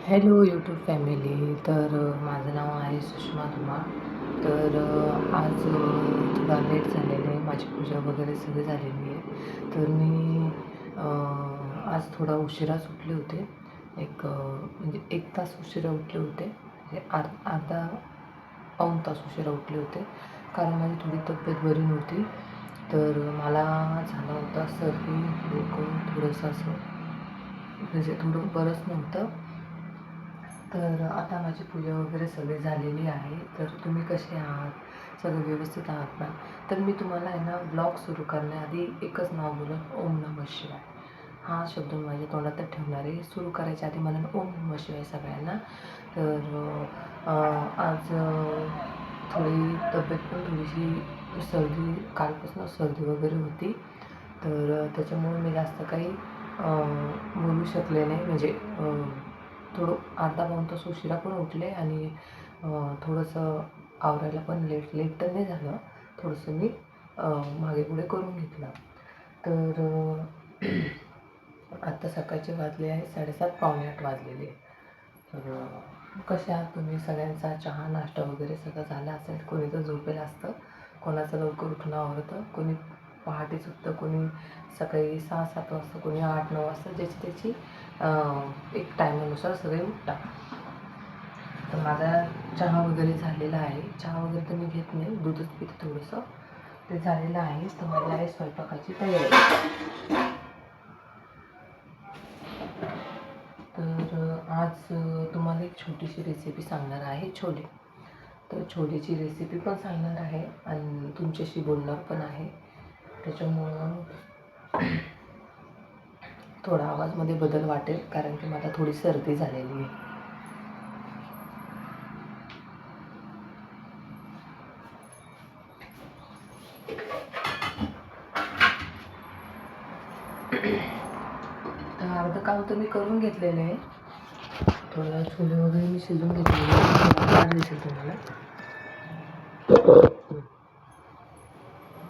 Hello YouTube family. तर माझं नाव आहे सुषमा धुमाळ. तर आज थोडा लेट झालेलं आहे. माझी पूजा वगैरे सगळी झालेली आहे. तर मी आज थोडा उशिरा सुटले होते. म्हणजे 1 तास उशिरा उठले होते. म्हणजे अर्धा पाऊण तास उशिरा उठले होते, कारण माझी थोडी तब्येत बरी नव्हती. तर मला झाला होता सर्दी, डोकं थोडंसं असं, म्हणजे थोडं बरंच नव्हतं. तर आता माझी पूजा वगैरे सगळी झालेली आहे. तर तुम्ही कसे आहात? सगळं व्यवस्थित आहात ना? तर मी तुम्हाला आहे ना, ब्लॉग सुरू करण्याआधी एकच नाव बोलत, ओम नमः शिवाय हा शब्द माझ्या तोंडात ठेवणार आहे. सुरू करायच्या आधी मला ओम नमः शिवाय सगळ्यांना. तर आज थोडी तब्येत पण थोडीशी सर्दी, कालपासून सर्दी वगैरे होती. तर त्याच्यामुळे मी जास्त काही बोलू शकले नाही. म्हणजे थोडं अर्धा पाऊण तास उशिरा पण उठले आणि थोडंसं आवरायला पण लेट तर नाही झालं. थोडंसं मी मागे पुढे करून घेतलं. तर आत्ता सकाळचे वाजले आहे 7:30, पावणे 8 वाजलेले. तर कसे आहात तुम्ही? सगळ्यांचा चहा नाश्ता वगैरे सगळं झाला असेल. कोणी तर झोपेल असतं, कोणाचं लवकर उठणं आवडतं, कोणी पहाटेच उठतं, कोणी सकाळी 6-7 वाजता, कोणी 8-9 वाजता, ज्याची त्याची एक टायमानुसार सगळे उठतात. तर माझा चहा वगैरे झालेला आहे. चहा वगैरे तर मी घेत नाही, दूधच पिते थोडंसं. ते झालेलं आहे. तर माझी आहे स्वयंपाकाची तयारी. तर आज तुम्हाला एक छोटीशी रेसिपी सांगणार आहे, छोले. तर छोलेची रेसिपी पण सांगणार आहे आणि तुमच्याशी बोलणार पण आहे. त्याच्यामुळं थोडा आवाजमध्ये बदल वाटेल, कारण की मला थोडी सर्दी झालेली आहे. तर अर्धं काम तर मी करून घेतलेलं आहे. थोडं छोले वगैरे मी शिजवून घेतलेले आहे. दिसेल तुम्हाला,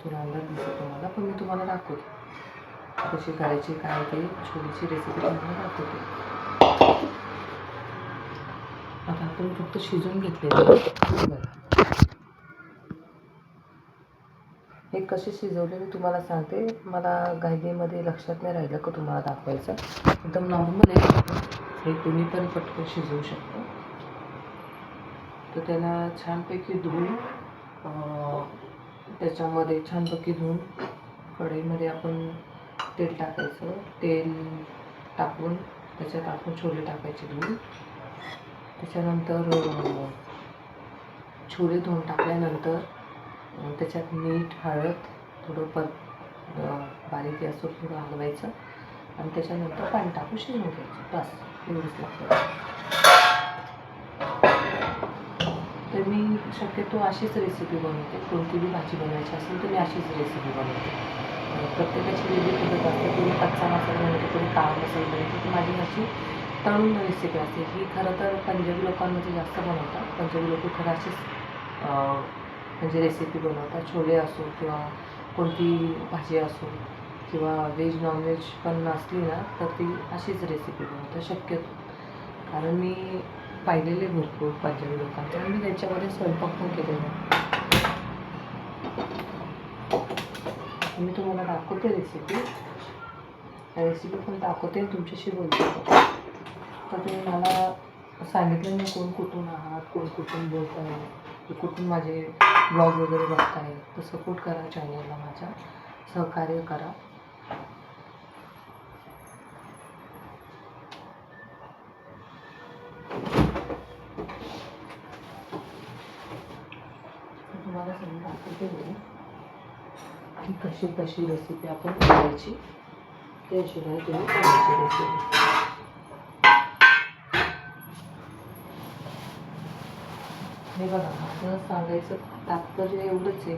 थोडा अंदाज दिसेल तुम्हाला, पण मी तुम्हाला दाखवते कशी करायची, काय ते छोलेची रेसिपी तुम्हाला दाखवते. आता आपण फक्त शिजवून घेतलेले. हे कसे शिजवले मी तुम्हाला सांगते. मला घाईमध्ये लक्षात नाही राहिलं का तुम्हाला दाखवायचं. एकदम नॉर्मल आहे, हे कोणी पण पटकन शिजवू शकतो. तर त्याला छानपैकी धुवून, त्याच्यामध्ये छानपैकी धुवून कढईमध्ये आपण तेल टाकायचं. तेल टाकून त्याच्यात आपण छोले टाकायचे धुवून. त्याच्यानंतर छोले धुवून टाकल्यानंतर त्याच्यात मीठ, हळद, थोडं बारीक गॅसवर थोडं हलवायचं आणि त्याच्यानंतर पाणी टाकून शिजवून घ्यायचं. बस एवढंच लागतं. तर मी शक्यतो अशीच रेसिपी बनवते. कोणती बी भाजी बनवायची असेल तर मी अशीच रेसिपी बनवते. प्रत्येकाची वेगळी पद्धत असते. कोणी कच्चा मसाला बनवते, कोणी काळा मसाला बनवते. तर माझी अशी तळून रेसिपी असते. ही खरं तर पंजाबी लोकांमध्ये जास्त बनवतात. पंजाबी लोक खरं अशीच म्हणजे रेसिपी बनवतात. छोले असो किंवा कोणती भाजी असो किंवा व्हेज नॉनव्हेज पण असली ना, तर ती अशीच रेसिपी बनवतात शक्यतो. कारण मी पाहिलेले भरपूर पंजाबी लोकांचे आणि मी त्यांच्यामध्ये स्वयंपाक पण केलेला. मी तुम्हाला दाखवते रेसिपी पण दाखवते आणि तुमच्याशी बोलते. तर तुम्ही मला सांगितलं नाही कोण कुठून आहात, कोण कुठून बोलत आहे, कुठून माझे ब्लॉग वगैरे बघताय, तर सपोर्ट करा चॅनलला, माझ्या सहकार्य करा. तुम्हाला सगळं दाखवते मी की कशी कशी रेसिपी आपण करायची, त्याशिवाय तुम्ही करायची रेसिपी. हे बघा, माझं सांगायचं तात्पर्य एवढंच आहे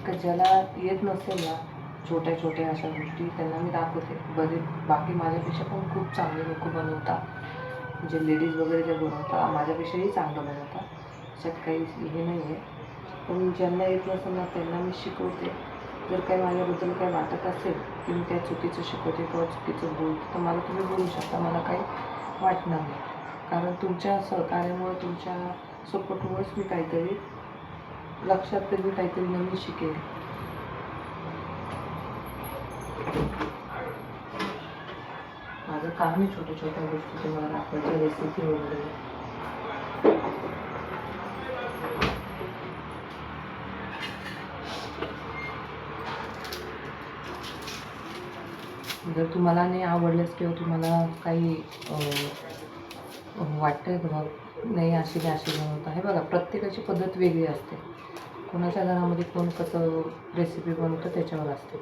का ज्याला येत नसेल ना छोट्या छोट्या अशा गोष्टी, त्यांना मी दाखवते. बाकी माझ्यापेक्षा पण खूप चांगले लोक बनवतात, म्हणजे लेडीज वगैरे जे बनवतात माझ्यापेक्षाही चांगलं बनवतात. त्याच्यात काही हे नाही आहे. पण ज्यांना येत नसेल ना त्यांना मी शिकवते. जर काही माझ्याबद्दल काही वाटत असेल की मी त्या चुकीचं शिकवते किंवा चुकीचं बोलते, तर मला तुम्ही बोलू शकता, मला काही वाटणार नाही. कारण तुमच्या सहकार्यामुळे, तुमच्या सपोर्टमुळेच मी काहीतरी लक्षात तरी काहीतरी नवीन शिकेल. माझं काम आहे छोट्या छोट्या गोष्टी तुम्हाला दाखवायच्या, रेसिपी वगैरे. जर तुम्हाला नाही आवडल्यास किंवा तुम्हाला काही वाटतंय बघा नाही अशी बनवत आहे, बघा प्रत्येकाची पद्धत वेगळी असते. कोणाच्या घरामध्ये कोण कसं रेसिपी बनवतं त्याच्यावर असते.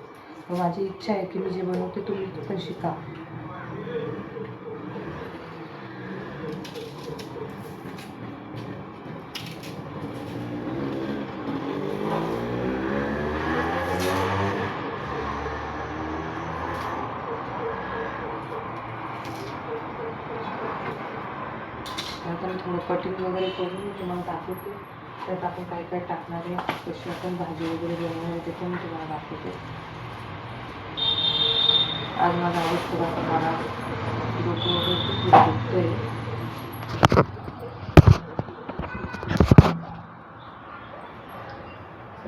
तर माझी इच्छा आहे की मी जे बनवते तुम्ही पण शिका. आता मी थोडं कटिंग वगैरे करून तुम्हाला दाखवते. त्यात आपण काय काय टाकणार आहे, कशी आपण भाजी वगैरे बनवणार आहे ते पण मी तुम्हाला दाखवते. आज माझा आवाज थोडासा मला डोकं वगैरे खूप दुखतंय.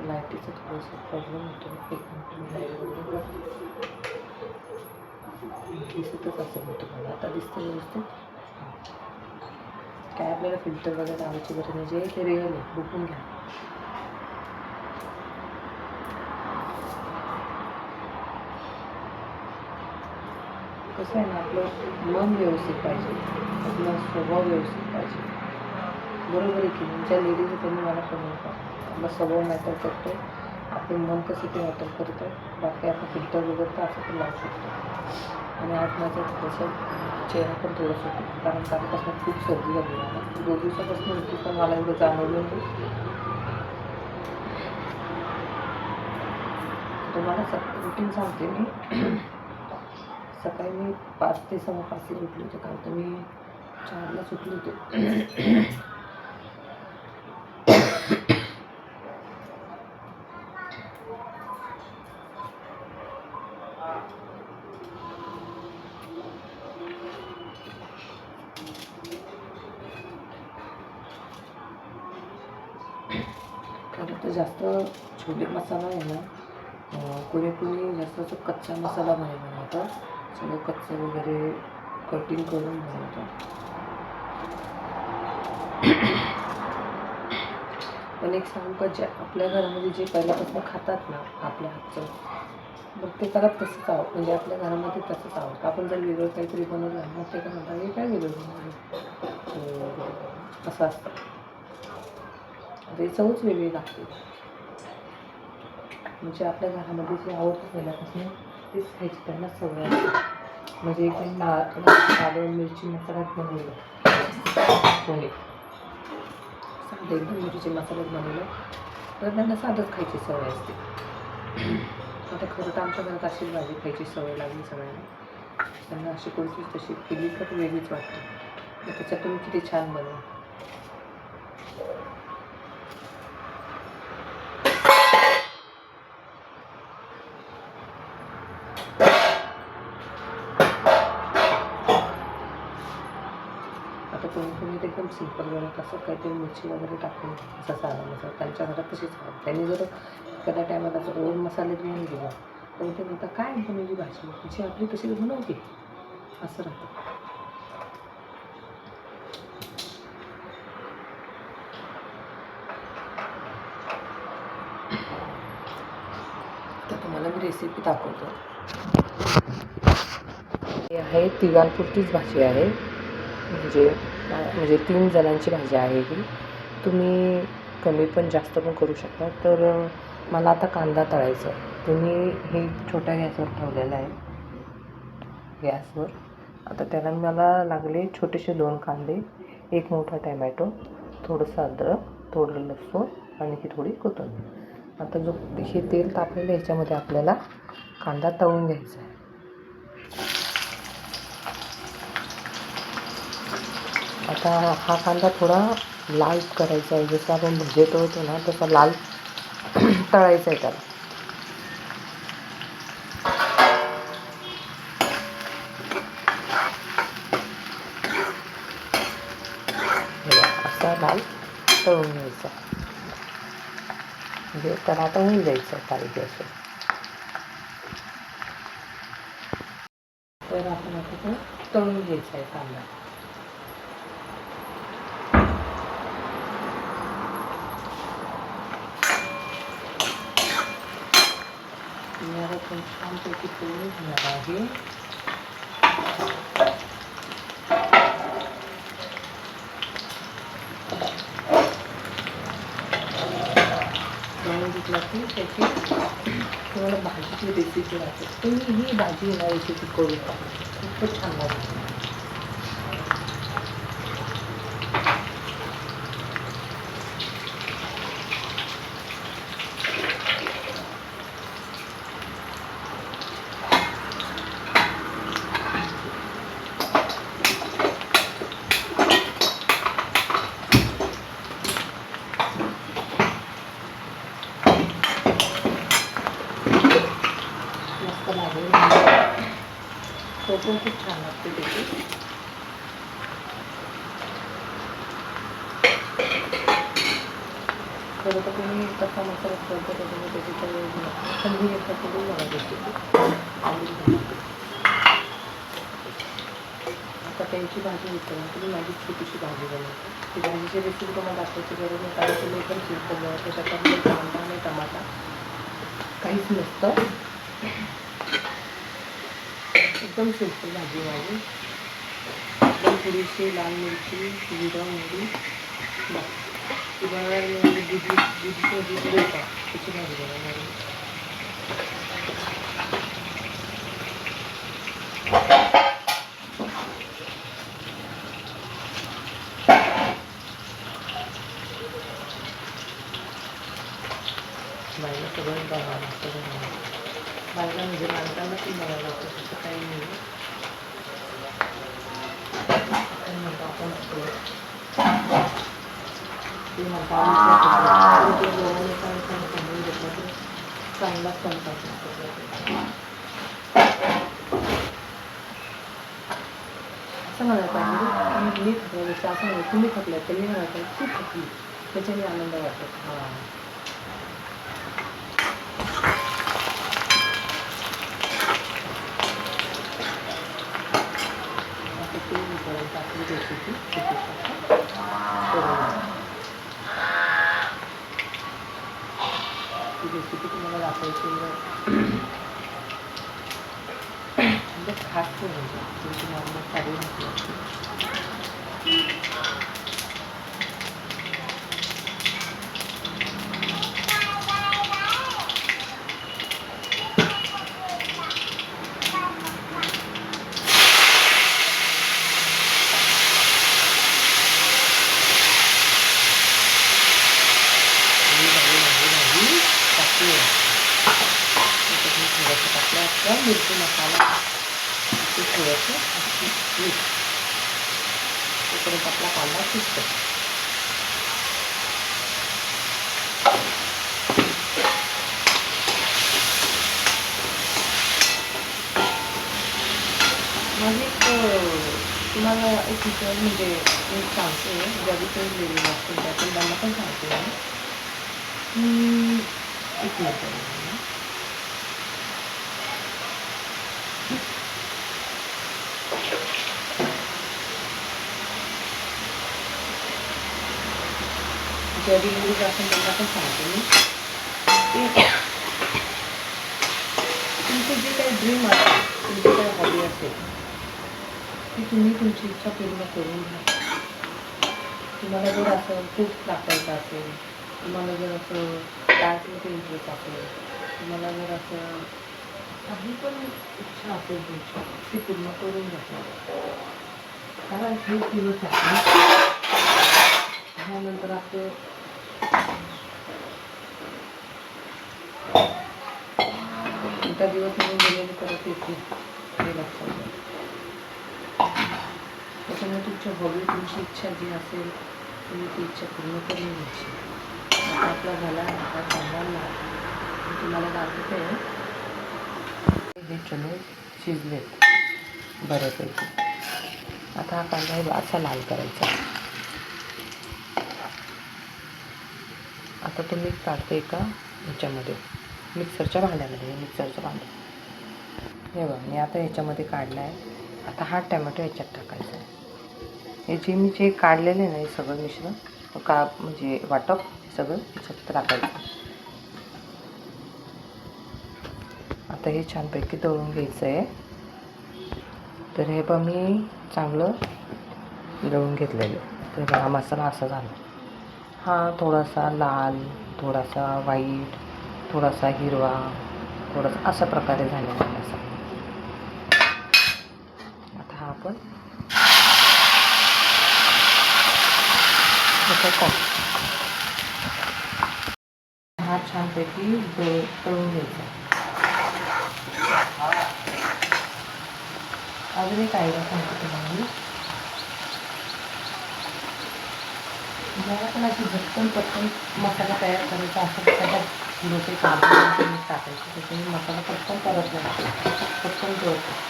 लाईटीचा थोडासा प्रॉब्लेम होतो. एक मिनिट लाईट वगैरे दिसतच असेल मी तुम्हाला. आता दिसतं व्यवस्थित. काय आपल्याला फिल्टर वगैरे लावायची गरज नाही, जे ते रिअल आहे, बघून घ्या. कसं आहे ना, आपलं मन व्यवस्थित पाहिजे, आपला स्वभाव व्यवस्थित पाहिजे. बरोबर आहे की ज्या लेडीज त्यांनी मला कमी आपला स्वभाव मॅटर करतो, आपलं मन कसं ते मॅटर करतं. बाकी आपण फिल्टर वगैरे तर असं पण लावू शकतो. आणि आज माझं थोडंसं चेहरा पण थोडंसं होतं, कारण कालपासून खूप सर्दी झाली मला. 2 दिवसापासून होती, पण मला एवढं जाणवलं नाही. तुम्हाला रुटीन सांगते मी. सकाळी मी 5 ते 5:15 उठले होते. काल तर मी 4ला उठले होते. खरं तर जास्त छोले मसाला आहे ना, कोणी जास्त असं कच्चा मसाला बनवतात. सगळं कच्चं वगैरे कटिंग करून बनवतात. पण एक सांगू का, जे आपल्या घरामध्ये जे पहिल्यापासून खातात ना आपल्या हातचं, प्रत्येकाला तसंच आवडतं. म्हणजे आपल्या घरामध्ये तसंच आवडतं. आपण जर वेगळं काहीतरी बनवलं ना, ते काय म्हणतात, हे काय वेगळं बनवलं, असं असतं. ते चवच वेगळी लागते. म्हणजे आपल्या घरामध्ये जे आवडतं पहिल्यापासून तेच खायची त्यांना सवय असते. म्हणजे एकदम आलं मिरची मसाल्यात बनवलं, कोणी साधं एकदम मिरची मसाल्यात बनवलं तर त्यांना साधंच खायची सवय असते. आता खरं तर आमच्या घरात अशीच भाजी खायची सवय लागली सगळ्यांना. त्यांना अशी कोणतीच तशी केली तर वेगळीच वाटते. त्याच्यातून किती छान बनवा. आता कोणी एकदम सिंपल बनवत असं काहीतरी मिरची वगैरे टाकून असा साधा मसाला. त्यांच्या घरात तशीच खावं. त्यांनी जर एखाद्या टायमाला जर रोज मसाले घेऊन गेला तर ते म्हणतात काय बनवली भाजी, तिची आपली तशीच बनवते, असं राहतं. तर तुम्हाला मी रेसिपी दाखवतो. हे आहे तिघांपुरतीच भाजी आहे, म्हणजे 3 जणांची भाजी आहे ही. तुम्ही कमी पण जास्त पण करू शकता. तर मला आता कांदा तळायचा. तुम्ही हे छोट्या गॅसवर ठेवलेलं आहे, गॅसवर. आता त्याला मला लागले छोटेसे 2 कांदे, 1 मोठा टॅमॅटो, थोडंसं अद्रक, थोडं लसूण आणि ही थोडी कोथिंबीर. आता जो हे तेल तापलेलं ह्याच्यामध्ये आपल्याला कांदा तळून घ्यायचा आहे. आता हा कांदा थोडा लाल करायचा आहे. जसं आपण भजे तळतो ना तसा लाल तळायचा आहे त्याला. असा लाल तळून घ्यायचा, म्हणजे त्याला आता होऊन जायचं बारीक गॅसवर. तर आपण आता तो तळून घ्यायचा आहे कांदा. याला पण छानपैकी तळून घेणार आहे. तळून घेतला की त्याची तुम्हाला भाजीची रेसिपी राहते. तुम्ही ही भाजी ना रेसिपी करून टाका, खूपच छान लागते. मस्त लागेल, तो पण खूप छान लागते त्याची. तर आता तुम्ही कच्चा मसाला करता तर तुम्ही त्याची तर पण ही एकदा करून बघा रेसिपी, आवडून. आता त्यांची भाजी विचारून तुम्ही माझी छोटीशी भाजी बनवते. ती भाजीची रेसिपी तुम्हाला दाखवायची गरज नाही, कारण तुम्ही एकदम सिम्पल बनवते. त्याच्यामध्ये कांदा आणि टमाटा काहीच नसतं, एकदम सिम्पल भाजी माझी. एकदम थोडीशी लाल मिरची, जिरं, मोहरी, बस. ती बनवणार मी दुधी देता त्याची भाजी बनवणार मी. बाईला सगळं बघावं लागतं, बाईला म्हणजे माणसांना पण बघावं लागतं, तसं काही नाही. म्हणतो आपण ते म्हणतो समजून घेतलं तर चांगलाच स्वयंपाक लागतो. असं म्हणायला पाहिजे मी थकलं, जसं असं म्हणलं तुम्ही थकलं तर मी म्हणायला पाहिजे तू थकली, त्याच्याने आनंद वाटतो. हां, आपली रेसिपी ती रेसिपी तुम्हाला दाखवायची म्हणजे खास म्हणजे तुम्हाला साडी नसली. थोडंसं मिरची मसाला ते थोडंसं मीठ, तोपर्यंत आपला कांदा शिजतो. माझी तुम्हाला एक विचार म्हणजे मी सांगते, ज्यावेळी तुम्ही लिहिलेलं असतील त्यातून त्यांना पण सांगते मी की एक मिनिट ज्यावेळी लिहिलेलं असेल त्यांना पण सांगते मी की तुमचं जे काही ड्रीम असेल, तुमची काही हॉबी असेल, ती तुम्ही तुमची इच्छा पूर्ण करून घ्या. तुम्हाला जर असं खूप दाखवायचं असेल, तुम्हाला जर असं डान्समध्ये इंटरेस्ट असेल, तुम्हाला जर असं काही पण इच्छा असेल तुमची, ती पूर्ण करून घ्या. कारण हे दिवस आहे, त्यानंतर आपलं कोणता दिवस म्हणून गेलेले परत येतील हे लक्षात घ्या. त्याच्यामुळे तुमच्या हॉबी, तुमची इच्छा जी असेल तुम्ही ती इच्छा पूर्ण करून घ्यायची. आता आपला झाला हा कांदा तुम्हाला दाखवते. हे चणे शिजलेत बऱ्यापैकी. आता हा कांदा असा लाल करायचा. आता तो मीठ काढते एका ह्याच्यामध्ये, मिक्सरच्या भांड्यामध्ये. मिक्सरचं भांडं हे बघा मी आता ह्याच्यामध्ये काढलं आहे. आता हा टॅमॅटो ह्याच्यात टाकायचा आहे. हे जे काढलेले नाही सगळं मिश्रण म्हणजे वाटप सगळं ह्याच्यात टाकायचं. आता हे छानपैकी दळून घ्यायचं आहे. तर हे पण मी चांगलं दळून घेतलेलं. तर हा मसाला असा झाला. हा थोडासा लाल, थोडासा व्हाईट, थोडासा हिरवा, थोडासा अशा प्रकारे झालेला मसाला. आता हा आपण हा छानपैकी तळून घ्यायचा. अजून एक आयडिया सांगते तुम्हाला मी. ज्याला पण अशी झटकन पटकन मसाला तयार करायचा असं त्याच्यात लोटे काढून टाकायचे. त्याच्याने मसाला पटकन करत नाही, पटकन करतो.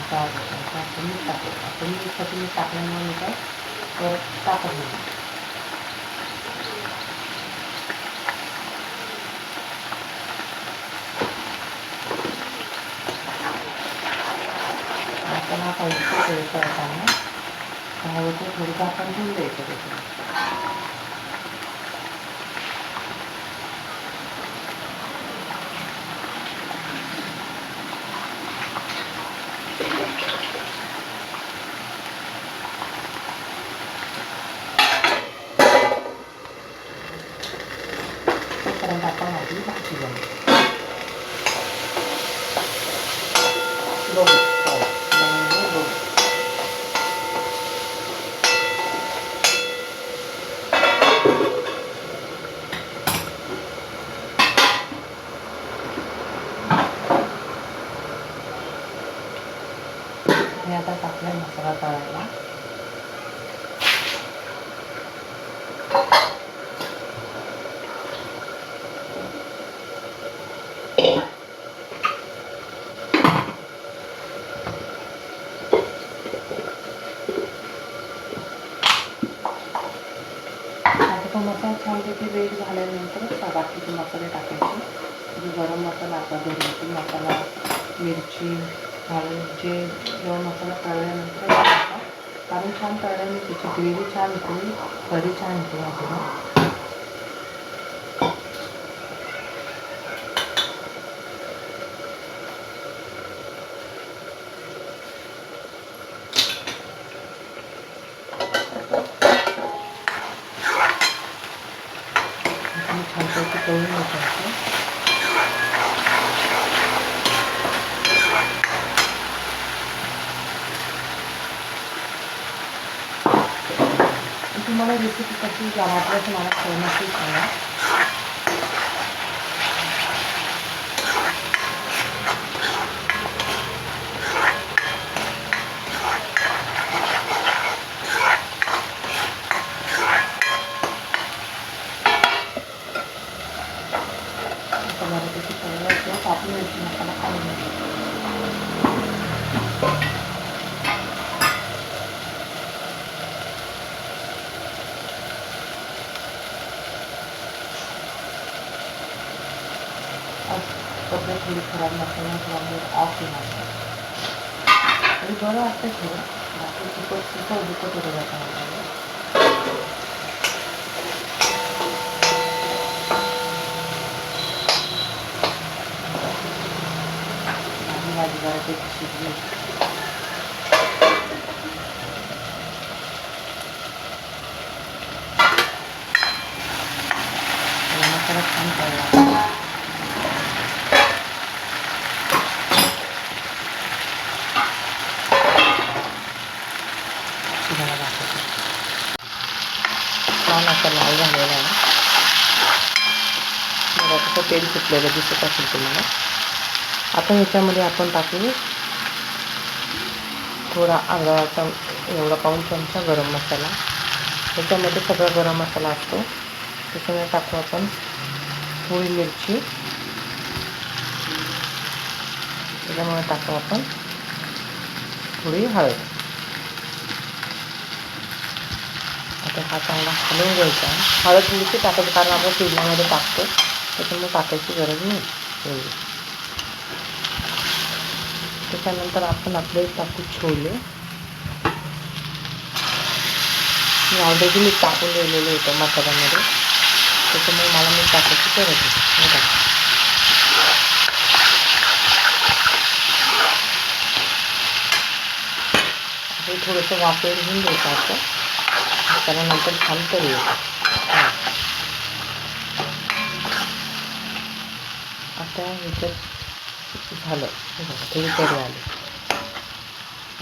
आता मीठ टाकायचं. आपण मीठ टाकल्यामुळे मी काय परत टाकत नाही. आपण हा पाहिजे थोडं करताना काय होतं, थोडंसं आपण घेऊन द्यायचं त्याच्यात. तोपर्यंत आपण आधी भाजी बनवू. बघू हे आता टाकलाय मसाला तळायला. आता तो मसाला छानपैकी वेळ झाल्यानंतर बाकीचे मसाले टाकायचे. जो गरम मसाला, आता घरगुती मसाला, मिरची घालून जेव्हा मसाला तळल्यानंतर टाकायचा. कारण छान तळल्याने त्याची ग्रेव्ही छान होते, कढी छान होते भाजीला. छानपैकी तळून घ्यायचं. तुम्हाला रेसिपी कशी वाटल्याचं मला नक्की सांगा. बऱ्यापैकी तळलं किंवा कापून घ्यायची मसाला काढून घ्यायचा. कपडे थोडी खराब नसल्यामुळे ऑफ येणार तरी बरं वाटतं थोडं. बाकी दुखत होतं जातं. भाजी बऱ्यापैकी शिजली. मसाला छान तळला. शिजायला टाकायचं. छान असा लाल झालेला आहे. बघा कसं तेल सुटलेलं दिसत असेल तुम्हाला. आता ह्याच्यामध्ये आपण टाकू थोडा अर्धा एवढा पाऊण चमचा गरम मसाला. ह्याच्यामध्ये सगळा गरम मसाला असतो. त्याच्यामध्ये टाकू आपण थोडी मिरची, त्याच्यामुळे टाकू आपण थोडी हळद. आता हा चांगला हलवून घ्यायचा. हळद थोडीशी टाकायची कारण आपण शिजण्यामध्ये टाकतो, त्याच्यामुळे टाकायची गरज नाही एवढी. त्याच्यानंतर आपण आपले टाकू छोले. मी ऑलरेडी मीठ टाकून ठेवलेलं होतं मसाल्यामध्ये, त्याच्यामुळे मला मीठ टाकायची गरज नाही. हे थोडंसं वाफेवर घेऊन द्यायचं असं, त्यानंतर छान तरी येतं. आता ह्याच्यात झालं, थोडी तरी आली.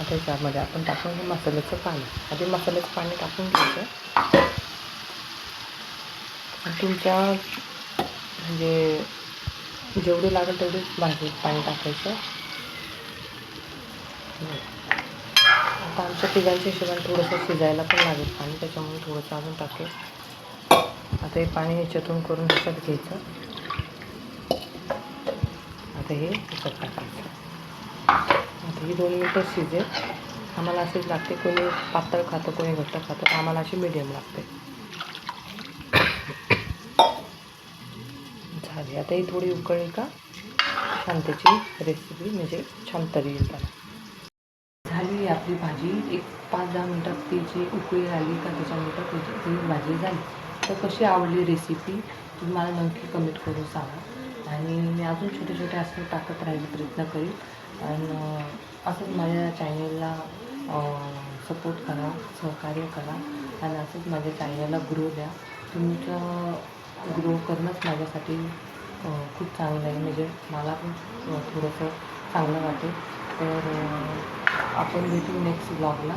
आता त्यामध्ये आपण टाकून हे मसाल्याचं पाणी, आधी मसाल्याचं पाणी टाकून घ्यायचं. तुमच्या म्हणजे जेवढे लागेल तेवढेच भाजी पाणी टाकायचं. आता आमच्या तिघांच्या हिशोबाने थोडंसं शिजायला पण लागेल पाणी, त्याच्यामुळे थोडंसं अजून टाकेल. आता हे पाणी ह्याच्यातून करून ह्याच्यात घ्यायचं. आता हे ह्याच्यात टाकायचं. आता ही 2 मिनटं शिजेल. आम्हाला असेच लागते, कोणी पातळ खातं कोणी घट्ट खातं, तर आम्हाला अशी मिडियम लागते. झाली. आता ही थोडी उकळली का छान त्याची रेसिपी म्हणजे छान तरी येईल त्याला. झाली आपली भाजी. एक 5-10 मिनटात तिची उकळी आली का त्याच्यानंतर ती भाजी झाली. तर कशी आवडली रेसिपी तुम्ही मला नक्की कमेंट करून सांगा. आणि मी अजून छोटे छोटे असं टाकत राहायला प्रयत्न करीन. आणि असंच माझ्या चॅनलला सपोर्ट करा, सहकार्य करा. आणि असंच माझ्या चॅनलला ग्रो द्या. तुमचं ग्रो करणंच माझ्यासाठी खूप चांगलं आहे, म्हणजे मला पण थोडंसं चांगलं वाटेल. तर आपण भेटू नेक्स्ट ब्लॉगला.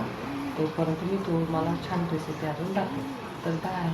तोपर्यंत मी तुम्हाला छान रेसिपी अजून दाखवेन. तर बाय.